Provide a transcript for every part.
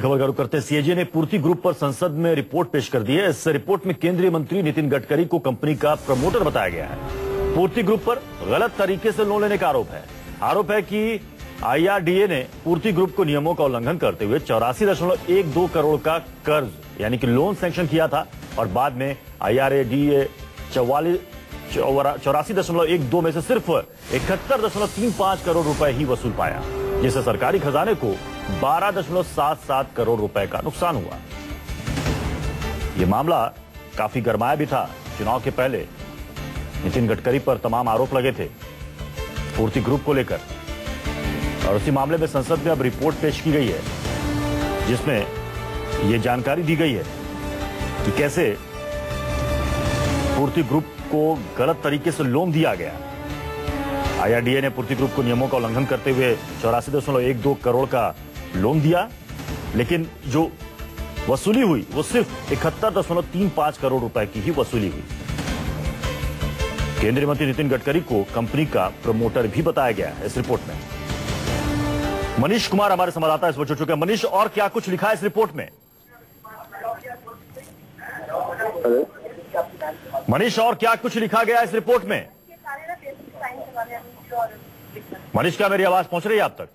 खबर का रुख करते हैं। सीएजी ने पूर्ति ग्रुप पर संसद में रिपोर्ट पेश कर दी है। इस रिपोर्ट में केंद्रीय मंत्री नितिन गडकरी को कंपनी का प्रमोटर बताया गया है। पूर्ति ग्रुप पर गलत तरीके से लोन लेने का आरोप है कि IRDA ने पूर्ति ग्रुप को नियमों का उल्लंघन करते हुए 84.12 करोड़ का कर्ज यानी कि लोन सैंक्शन किया था और बाद में IRDA 84.12 में से सिर्फ 71.35 करोड़ रुपए ही वसूल पाया, जिससे सरकारी खजाने को 12.77 करोड़ रुपए का नुकसान हुआ। यह मामला काफी गरमाया भी था। चुनाव के पहले नितिन गडकरी पर तमाम आरोप लगे थे पूर्ति ग्रुप को लेकर, और उसी मामले में संसद में अब रिपोर्ट पेश की गई है, जिसमें यह जानकारी दी गई है कि कैसे पूर्ति ग्रुप को गलत तरीके से लोन दिया गया। IRDA ने पूर्ति ग्रुप को नियमों का उल्लंघन करते हुए 84.12 करोड़ का लोन दिया, लेकिन जो वसूली हुई वो सिर्फ 71.35 करोड़ रुपए की ही वसूली हुई। केंद्रीय मंत्री नितिन गडकरी को कंपनी का प्रमोटर भी बताया गया है इस रिपोर्ट में। मनीष कुमार हमारे संवाददाता इस वक्त जुड़ चुके हैं। मनीष, और क्या कुछ लिखा है इस रिपोर्ट में? मनीष, और क्या कुछ लिखा गया इस रिपोर्ट में? मनीष, क्या मेरी आवाज पहुंच रही है आप तक?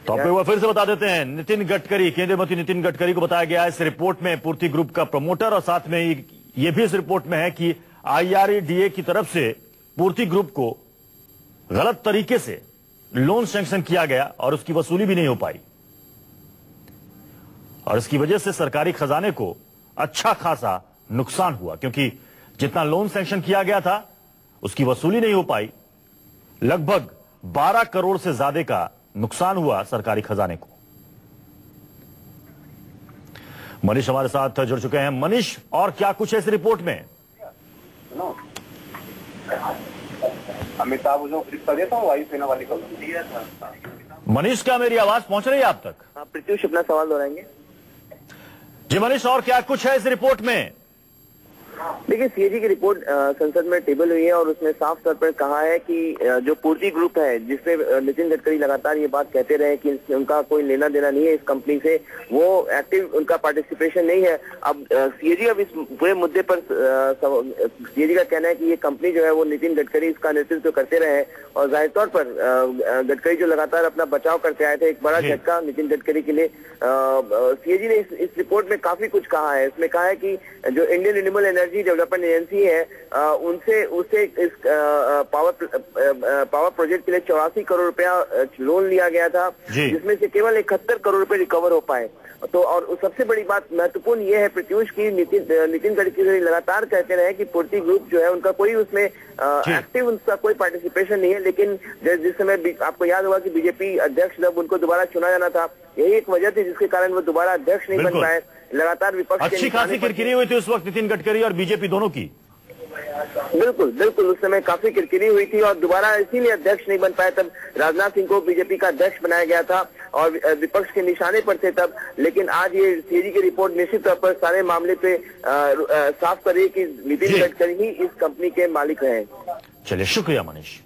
तो आप एक फिर से बता देते हैं। नितिन गडकरी, केंद्रीय मंत्री नितिन गडकरी को बताया गया इस रिपोर्ट में पूर्ति ग्रुप का प्रमोटर, और साथ में यह भी इस रिपोर्ट में है कि IRDA की तरफ से पूर्ति ग्रुप को गलत तरीके से लोन सैंक्शन किया गया और उसकी वसूली भी नहीं हो पाई, और इसकी वजह से सरकारी खजाने को अच्छा खासा नुकसान हुआ, क्योंकि जितना लोन सैंक्शन किया गया था उसकी वसूली नहीं हो पाई। लगभग 12 करोड़ से ज्यादा का नुकसान हुआ सरकारी खजाने को। मनीष हमारे साथ जुड़ चुके हैं। मनीष, और क्या कुछ है इस रिपोर्ट में? अमिताभ देता हूँ वायुसेना वाली को। मनीष, क्या मेरी आवाज पहुंच रही है आप तक? प्रत्युष अपना सवाल दोहराएंगे। जी मनीष, और क्या कुछ है इस रिपोर्ट में? देखिए, सीएजी की रिपोर्ट संसद में टेबल हुई है और उसमें साफ तौर पर कहा है कि जो पूर्ति ग्रुप है, जिससे नितिन गडकरी लगातार ये बात कहते रहे कि उनका कोई लेना देना नहीं है इस कंपनी से, वो एक्टिव उनका पार्टिसिपेशन नहीं है। अब सीएजी अब इस पूरे मुद्दे पर सीएजी का कहना है कि ये कंपनी जो है वो नितिन गडकरी इसका नेतृत्व करते रहे, और जाहिर तौर पर गडकरी जो लगातार अपना बचाव करते आए थे, एक बड़ा झटका नितिन गडकरी के लिए। सीएजी ने इस रिपोर्ट में काफी कुछ कहा है। इसमें कहा है कि जो Indian renewable energy development agency है, उनसे इस पावर प्रोजेक्ट के लिए 84 करोड़ रुपया लोन लिया गया था, जिसमें से केवल 71 करोड़ रुपए रिकवर हो पाए। तो और सबसे बड़ी बात महत्वपूर्ण ये है प्रत्युष की नितिन गडकरी लगातार कहते रहे कि पूर्ति ग्रुप जो है उनका कोई उसमें एक्टिव उनका कोई पार्टिसिपेशन नहीं है, लेकिन जिस समय आपको याद होगा कि बीजेपी अध्यक्ष जब उनको दोबारा चुना जाना था, यही एक वजह थी जिसके कारण वो दोबारा अध्यक्ष नहीं बन पाए। लगातार विपक्ष अच्छी खासी किरकिरी हुई थी उस वक्त नितिन गडकरी और बीजेपी दोनों की। बिल्कुल उस समय काफी किरकिरी हुई थी और दोबारा इसीलिए अध्यक्ष नहीं बन पाए। तब राजनाथ सिंह को बीजेपी का अध्यक्ष बनाया गया था और विपक्ष के निशाने पर थे तब। लेकिन आज ये सीएजी की रिपोर्ट निश्चित तौर पर सारे मामले पे साफ कर रही है कि नितिन गडकरी ही इस कंपनी के मालिक रहे। चलिए, शुक्रिया मनीष।